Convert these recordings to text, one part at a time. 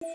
Hello,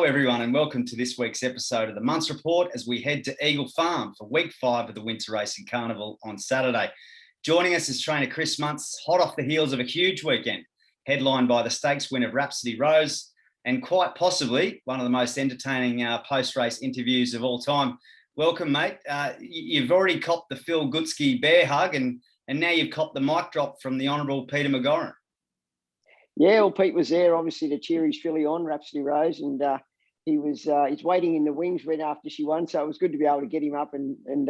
everyone, and welcome to this week's episode of the Munce Report as we head to Eagle Farm for week 5 of the Winter Racing Carnival on Saturday. Joining us is trainer Chris Munce, hot off the heels of a huge weekend, headlined by the stakes win of Rhapsody Rose and quite possibly one of the most entertaining post-race interviews of all time. Welcome, mate. You've already copped the Phil Gutsky bear hug and now you've copped the mic drop from the Honourable Peter McGorran. Yeah, well, Pete was there, obviously, to cheer his filly on, Rhapsody Rose, and he's waiting in the wings when after she won, so it was good to be able to get him up and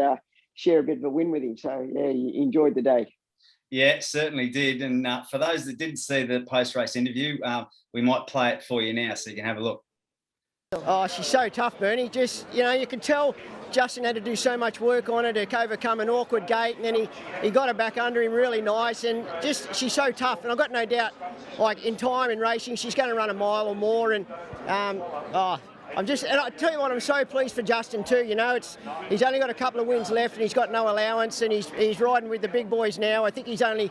share a bit of a win with him. So, yeah, he enjoyed the day. Yeah, certainly did. And for those that didn't see the post-race interview, we might play it for you now so you can have a look. Oh, she's so tough, Bernie. Just, you can tell Justin had to do so much work on her to overcome an awkward gate, and then he got her back under him really nice, and just she's so tough. And I've got no doubt, like in time in racing, she's going to run a mile or more. And and I tell you what, I'm so pleased for Justin too. He's only got a couple of wins left, and he's got no allowance, and he's riding with the big boys now. I think he's probably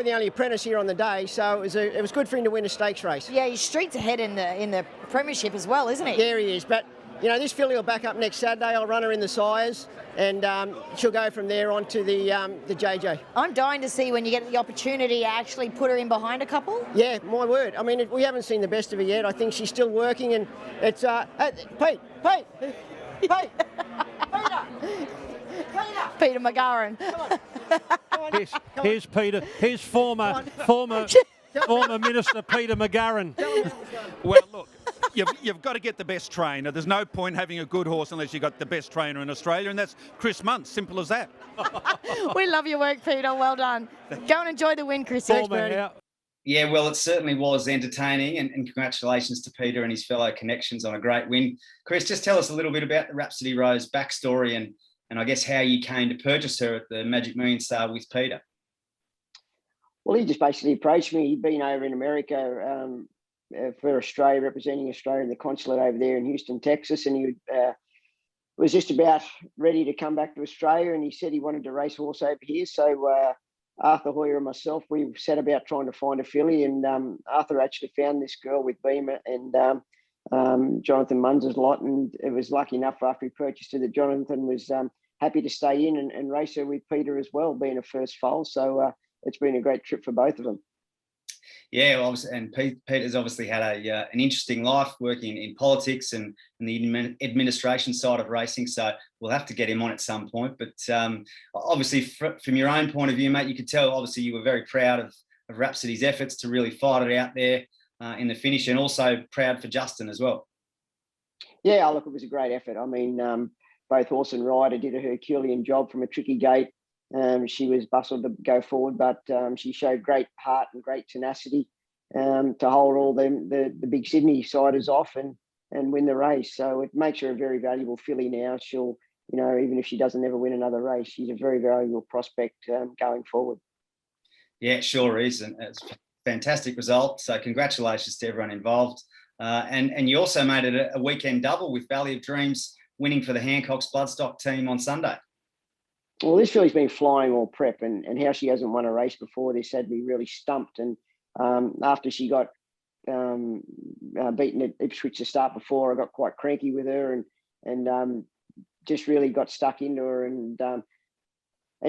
the only apprentice here on the day, so it was good for him to win a stakes race. Yeah, he's streets ahead in the premiership as well, isn't he? Yeah, he is. But this filly will back up next Saturday. I'll run her in the sires, and she'll go from there on to the JJ. I'm dying to see when you get the opportunity to actually put her in behind a couple. Yeah, my word. I mean, we haven't seen the best of her yet. I think she's still working, and it's Pete. Peter McGorran. Here's Peter. Here's former Minister Peter McGorran. Well, look, you've got to get the best trainer. There's no point having a good horse unless you've got the best trainer in Australia, and that's Chris Munce. Simple as that. We love your work, Peter. Well done. Go and enjoy the win, Chris. Yeah, well, it certainly was entertaining, and congratulations to Peter and his fellow connections on a great win. Chris, just tell us a little bit about the Rhapsody Rose backstory and I guess how you came to purchase her at the Magic Million Star with Peter. Well, he just basically approached me. He'd been over in America for Australia, representing Australia in the consulate over there in Houston, Texas, and he was just about ready to come back to Australia, and he said he wanted to race horse over here. So Arthur Hoyer and myself, we set about trying to find a filly, and Arthur actually found this girl with Beamer and Jonathan Munz's lot, and it was lucky enough after he purchased her that Jonathan was happy to stay in and race her with Peter as well, being a first foal. So it's been a great trip for both of them. Yeah, obviously, and Peter's obviously had an interesting life working in politics and the administration side of racing, so we'll have to get him on at some point. But obviously, from your own point of view, mate, you could tell obviously you were very proud of Rhapsody's efforts to really fight it out there in the finish, and also proud for Justin as well. Yeah, look, it was a great effort. I mean, both horse and rider did a Herculean job from a tricky gate. She was bustled to go forward, but she showed great heart and great tenacity to hold all the big Sydney siders off and win the race. So it makes her a very valuable filly now. She'll, even if she doesn't ever win another race, she's a very valuable prospect going forward. Yeah, it sure is. And it's a fantastic result. So congratulations to everyone involved. And you also made it a weekend double with Valley of Dreams winning for the Hancock's Bloodstock team on Sunday. Well, this filly's been flying all prep, and how she hasn't won a race before this had me really stumped. And after she got beaten at Ipswich to start before, I got quite cranky with her and just really got stuck into her, and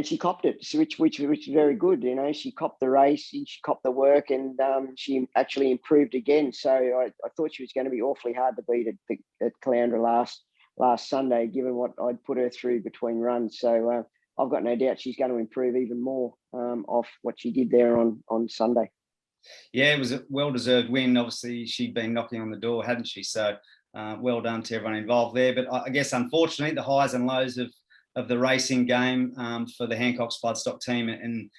she copped it, which was very good. She copped the race, she copped the work, and she actually improved again. So I thought she was going to be awfully hard to beat at Caloundra last Sunday, given what I'd put her through between runs. So I've got no doubt she's going to improve even more off what she did there on Sunday. Yeah, it was a well-deserved win. Obviously, she'd been knocking on the door, hadn't she? So well done to everyone involved there. But I guess, unfortunately, the highs and lows of the racing game for the Hancock's Bloodstock team and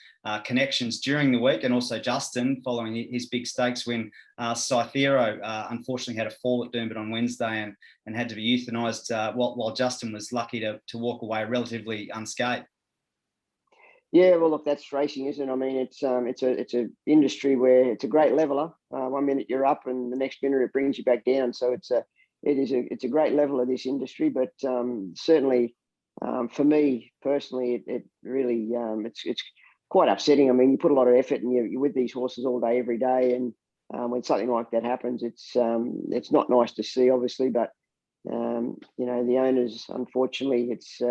connections during the week, and also Justin following his big stakes win. Cythero unfortunately had a fall at Doomben on Wednesday and had to be euthanised while Justin was lucky to walk away relatively unscathed. Yeah, well, look, that's racing, isn't it? I mean, it's a industry where it's a great leveler. 1 minute you're up, and the next minute it brings you back down. So it's a great leveler, this industry. But certainly, for me personally, it really it's quite upsetting. I mean, you put a lot of effort, and you're with these horses all day, every day, and when something like that happens, it's not nice to see, obviously. But the owners, unfortunately, it's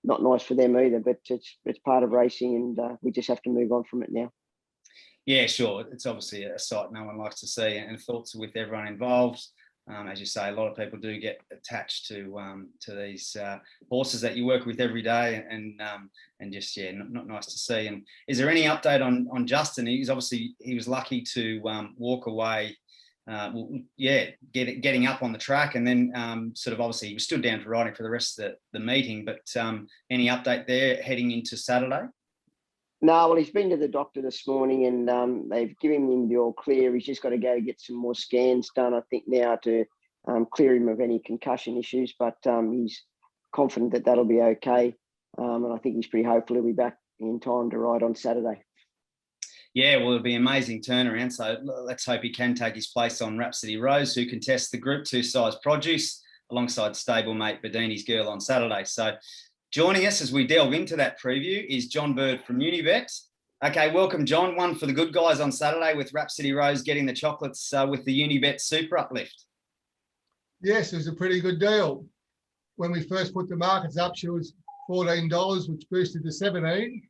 not nice for them either, but it's part of racing, and we just have to move on from it now. Yeah, sure. It's obviously a sight no one likes to see, and thoughts with everyone involved. As you say, a lot of people do get attached to these horses that you work with every day, and just not nice to see. And is there any update on Justin? He was lucky to walk away. Getting up on the track, and then obviously he was stood down for riding for the rest of the meeting. But any update there heading into Saturday? No, well, he's been to the doctor this morning, and they've given him the all clear. He's just got to go get some more scans done, I think, now to clear him of any concussion issues. But he's confident that that'll be okay, and I think he's pretty hopeful he'll be back in time to ride on Saturday. Yeah, well, it'll be an amazing turnaround. So let's hope he can take his place on Rhapsody Rose, who contests the Group 2 size produce alongside stablemate Bedini's Girl on Saturday. So joining us as we delve into that preview is John Bird from Unibet. Okay, welcome, John. One for the good guys on Saturday with Rhapsody Rose getting the chocolates with the Unibet Super uplift. Yes, it was a pretty good deal. When we first put the markets up, she was $14, which boosted to $17.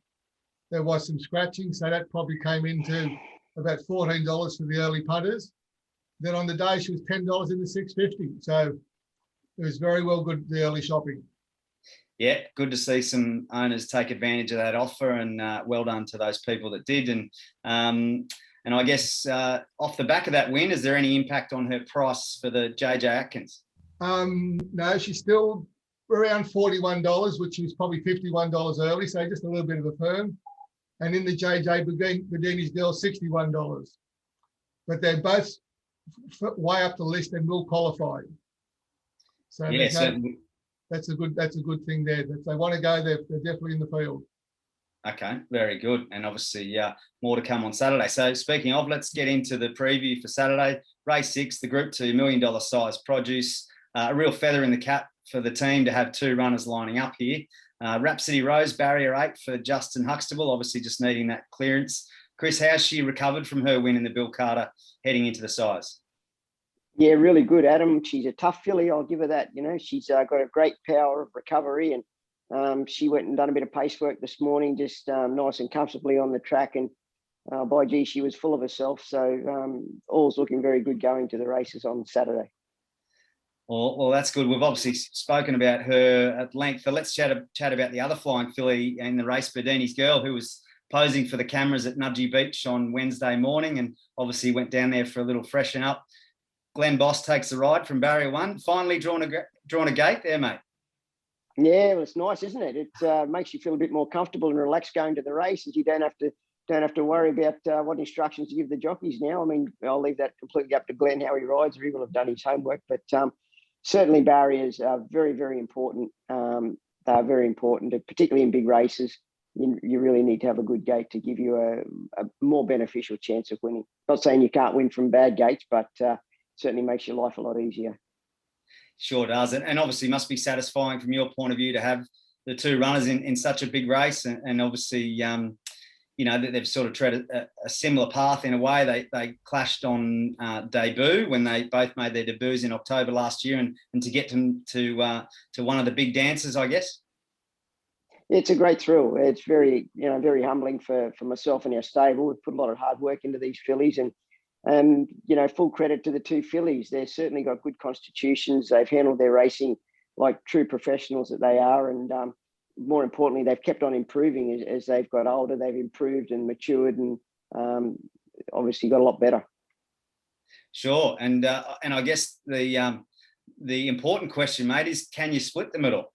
There was some scratching, so that probably came into about $14 for the early putters. Then on the day, she was $10 in the 650. So it was very well good, the early shopping. Yeah, good to see some owners take advantage of that offer, and well done to those people that did. And I guess off the back of that win, is there any impact on her price for the JJ Atkins? No, she's still around $41, which is probably $51 early, so just a little bit of a firm. And in the JJ Bedini's Girl, $61. But they're both way up the list and will qualify. So yeah, certainly. That's a good thing there. If they want to go, they're definitely in the field. Okay, very good. And obviously more to come on Saturday. So speaking of, let's get into the preview for Saturday. Race 6, the Group 2 $1 million size produce. A real feather in the cap for the team to have two runners lining up here. Rhapsody Rose, barrier 8 for Justin Huxtable, obviously just needing that clearance. Chris, how's she recovered from her win in the Bill Carter heading into the size? Yeah, really good, Adam. She's a tough filly, I'll give her that. She's got a great power of recovery, and she went and done a bit of pace work this morning, just nice and comfortably on the track, and by gee, she was full of herself. So all's looking very good going to the races on Saturday. Well, that's good. We've obviously spoken about her at length, but let's chat about the other flying filly in the race, Bedini's Girl, who was posing for the cameras at Nudgee Beach on Wednesday morning, and obviously went down there for a little freshen up. Glenn Boss takes the ride from barrier 1. Finally drawn a gate there, mate. Yeah, well, it's nice, isn't it? It makes you feel a bit more comfortable and relaxed going to the races. You don't have to worry about what instructions to give the jockeys now. I mean, I'll leave that completely up to Glenn how he rides, or he will have done his homework. But certainly barriers are very, very important. They're very important, particularly in big races. You really need to have a good gate to give you a more beneficial chance of winning. Not saying you can't win from bad gates, but certainly makes your life a lot easier. Sure does. And obviously must be satisfying from your point of view to have the two runners in such a big race. And obviously, they've sort of treaded a similar path in a way. They clashed on debut when they both made their debuts in October last year, and to get them to one of the big dances, I guess. It's a great thrill. It's very, very humbling for myself and our stable. We've put a lot of hard work into these fillies, and full credit to the two fillies. They've certainly got good constitutions. They've handled their racing like true professionals that they are. And more importantly, they've kept on improving as they've got older. They've improved and matured, and obviously got a lot better. Sure. And I guess the important question, mate, is can you split the middle?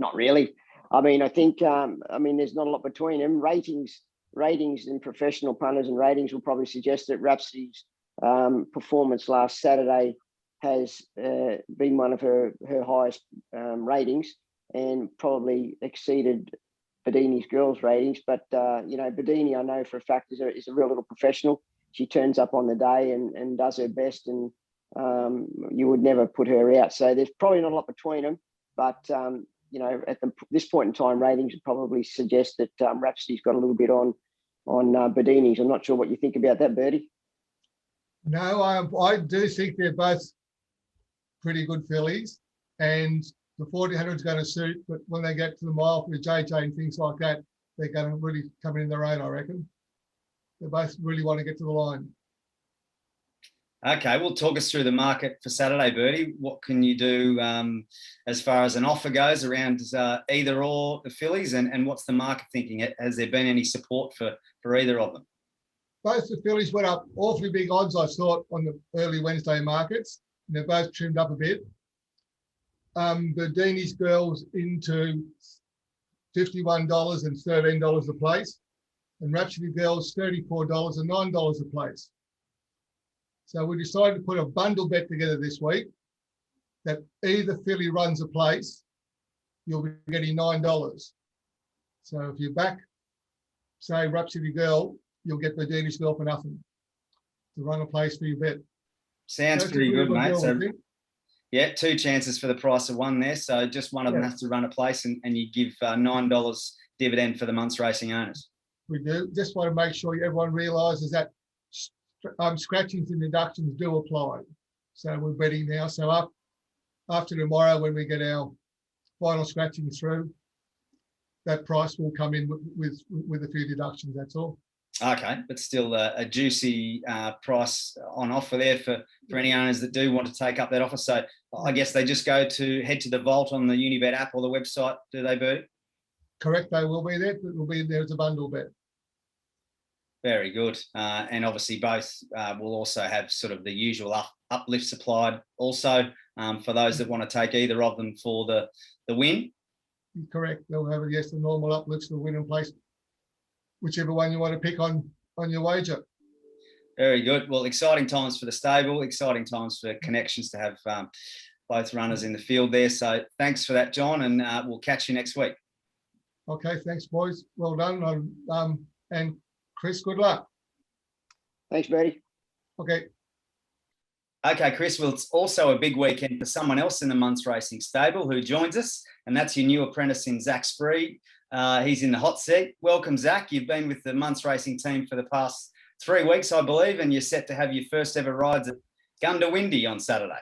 Not really. I mean, I think, there's not a lot between them. Ratings and professional punters and ratings will probably suggest that Rhapsody's performance last Saturday has been one of her highest ratings, and probably exceeded Bedini's girls' ratings. But Bedini, I know for a fact, is a real little professional. She turns up on the day and does her best, and you would never put her out. So there's probably not a lot between them, but at this point in time, ratings would probably suggest that Rhapsody's got a little bit on Bedini's. I'm not sure what you think about that, Bertie. No, I do think they're both pretty good fillies, and the 1400 is going to suit. But when they get to the mile for the JJ and things like that, they're going to really come in their own, I reckon. They both really want to get to the line. Okay, well, talk us through the market for Saturday, Bertie. What can you do as far as an offer goes around either or the fillies, and what's the market thinking? Has there been any support for either of them? Both the fillies went up awfully big odds, I thought, on the early Wednesday markets. And they're both trimmed up a bit. Bedini's girls into $51 and $13 a place, and Rhapsody girls $34 and $9 a place. So we decided to put a bundle bet together this week that either filly runs a place, you'll be getting $9. So if you back, say, Rhapsody girl, you'll get Bedini's girl for nothing to run a place for your bet. Sounds pretty good, mate. So, yeah, 2 chances for the price of 1 there. So just one of them has to run a place, and you give $9 dividend for the Munce Racing owners. We do. Just want to make sure everyone realises that scratchings and deductions do apply. So we're betting now. So after tomorrow, when we get our final scratching through, that price will come in with a few deductions. That's all. Okay, but still a juicy price on offer there for any owners that do want to take up that offer. So I guess they just head to the vault on the Unibet app or the website, do they, Bert? Correct, they will be there. It will be there as a bundle bet. Very good. And obviously both will also have sort of the usual uplift supplied also for those that want to take either of them for the win. Correct. They'll have, yes, the normal uplifts, the win in place, whichever one you want to pick on your wager. Very good. Well, exciting times for the stable, exciting times for Connections to have both runners in the field there. So thanks for that, John, and we'll catch you next week. Okay, thanks, boys. Well done. And Chris, good luck. Thanks, Bertie. Okay. Okay, Chris, well, it's also a big weekend for someone else in the Munce Racing stable who joins us, and that's your new apprentice in Zach Spree. He's in the hot seat. Welcome, Zach. You've been with the Munce Racing team for the past 3 weeks, I believe, and you're set to have your first ever rides at Gundawindi on Saturday.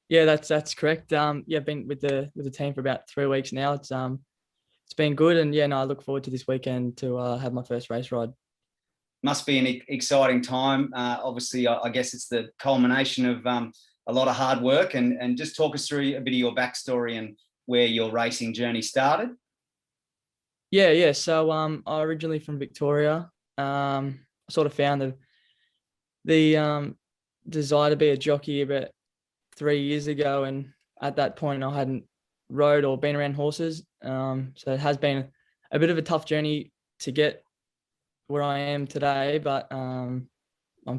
Yeah, that's correct. I've been with the team for about 3 weeks now. It's been good, and I look forward to this weekend to have my first race ride. Must be an exciting time. Obviously, I guess it's the culmination of a lot of hard work, and just talk us through a bit of your backstory and where your racing journey started. Yeah. So I'm originally from Victoria. I sort of found the desire to be a jockey about 3 years ago, and at that point I hadn't rode or been around horses. So it has been a bit of a tough journey to get where I am today, but I'm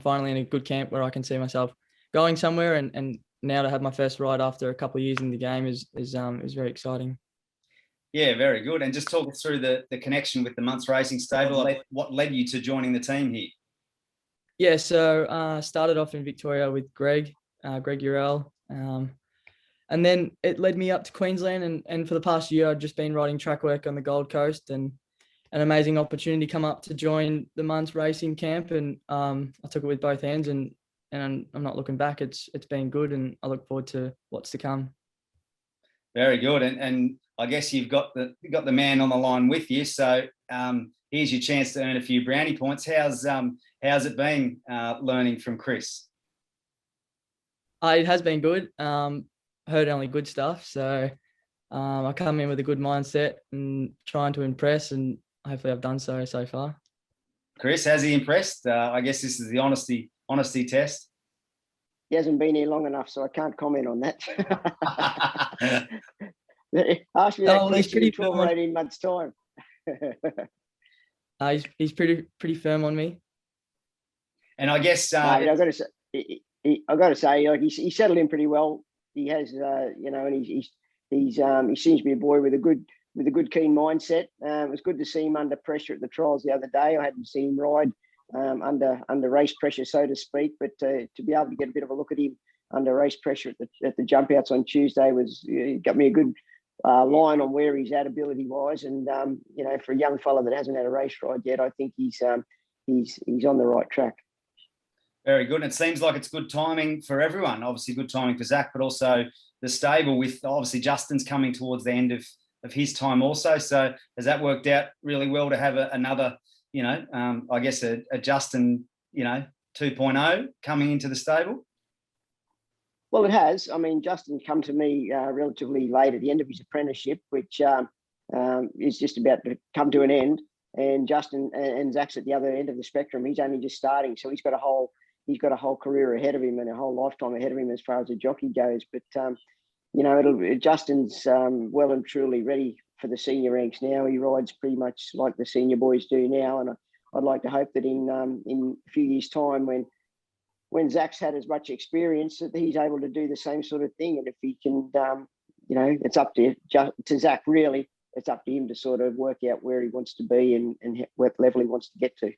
finally in a good camp where I can see myself going somewhere, and now to have my first ride after a couple of years in the game is very exciting. Yeah, very good. And just talk us through the connection with the Munce Racing stable. What led you to joining the team here? Yeah, so started off in Victoria with Greg Urell, and then it led me up to Queensland, and for the past year I've just been riding track work on the Gold Coast, and an amazing opportunity come up to join the Munce Racing camp, and I took it with both hands, and I'm not looking back. It's been good, and I look forward to what's to come. Very good, and I guess you've got the man on the line with you. So here's your chance to earn a few brownie points. How's it been learning from Chris? It has been good. Heard only good stuff, so I come in with a good mindset and trying to impress, and hopefully I've done so far. Chris, has he impressed? I guess this is the honesty test. He hasn't been here long enough, so I can't comment on that. Ask me that question in 12 or 18 months' time. He's pretty firm on me. And I guess I've got to say, like he settled in pretty well. He has, and he seems to be a boy with a with a good, keen mindset. It was good to see him under pressure at the trials the other day. I hadn't seen him ride under race pressure, so to speak, but to be able to get a bit of a look at him under race pressure at the jump outs on Tuesday got me a good line on where he's at ability wise. And for a young fella that hasn't had a race ride yet, I think he's on the right track. Very good. And it seems like it's good timing for everyone. Obviously, good timing for Zach, but also the stable with obviously Justin's coming towards the end of his time also. So has that worked out really well to have another, I guess a Justin, 2.0 coming into the stable? Well, it has. I mean, Justin come to me relatively late at the end of his apprenticeship, which is just about to come to an end. And Justin and Zach's at the other end of the spectrum. He's only just starting, so he's got a whole career ahead of him and a whole lifetime ahead of him as far as a jockey goes. But Justin's well and truly ready for the senior ranks now. He rides pretty much like the senior boys do now, and I'd like to hope that in a few years' time, when Zach's had as much experience, that he's able to do the same sort of thing. And if he can, it's up to Zach really. It's up to him to sort of work out where he wants to be and what level he wants to get to.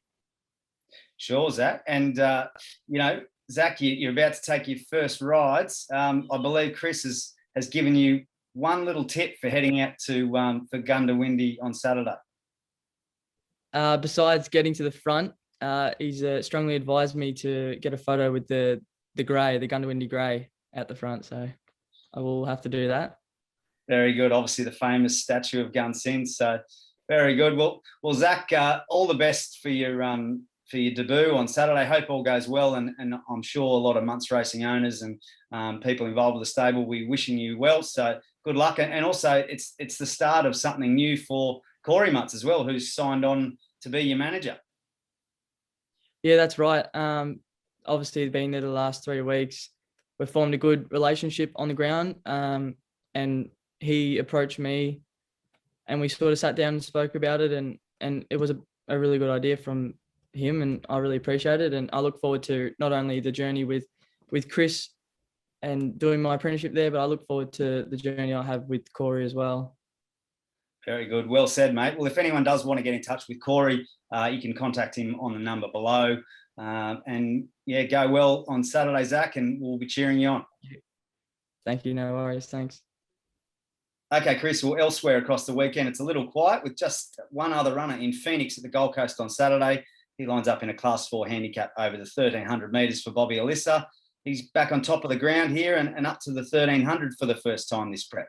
Sure, Zach. And, Zach, you're about to take your first rides. I believe Chris has given you one little tip for heading out to for Gundawindi on Saturday. Besides getting to the front, he's strongly advised me to get a photo with the Gundawindi grey at the front. So I will have to do that. Very good. Obviously, the famous statue of Gunsin. So very good. Well, Zach, all the best for your debut on Saturday. Hope all goes well, and I'm sure a lot of Munce Racing owners and people involved with the stable will be wishing you well. So good luck, and also it's the start of something new for Corey Munce as well, who's signed on to be your manager. Yeah, that's right. Obviously, being there the last 3 weeks, we've formed a good relationship on the ground, and he approached me, and we sort of sat down and spoke about it, and it was a really good idea from him, and I really appreciate it. And I look forward to not only the journey with Chris and doing my apprenticeship there, but I look forward to the journey I have with Corey as well. Very good. Well said, mate. Well, if anyone does want to get in touch with Corey, you can contact him on the number below. And yeah, go well on Saturday, Zach, and we'll be cheering you on. Thank you. No worries. Thanks. Okay, Chris, well, elsewhere across the weekend, it's a little quiet with just one other runner in Phoenix at the Gold Coast on Saturday. He lines up in a Class 4 handicap over the 1,300 metres for Bobby Alyssa. He's back on top of the ground here and up to the 1,300 for the first time this prep.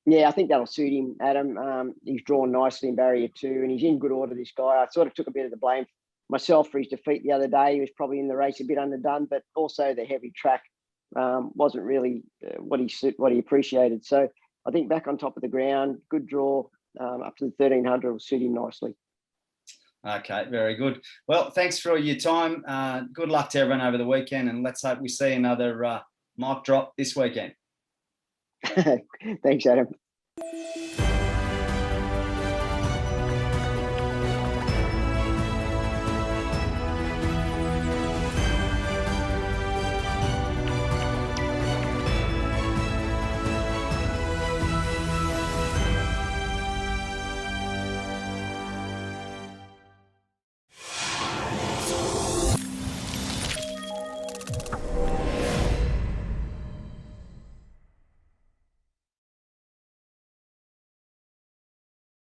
Yeah, I think that'll suit him, Adam. He's drawn nicely in barrier 2, and he's in good order, this guy. I sort of took a bit of the blame myself for his defeat the other day. He was probably in the race a bit underdone, but also the heavy track wasn't really what he appreciated. So I think back on top of the ground, good draw up to the 1,300 will suit him nicely. Okay, very good. Well, thanks for your time. Good luck to everyone over the weekend, and let's hope we see another mic drop this weekend. Thanks, Adam.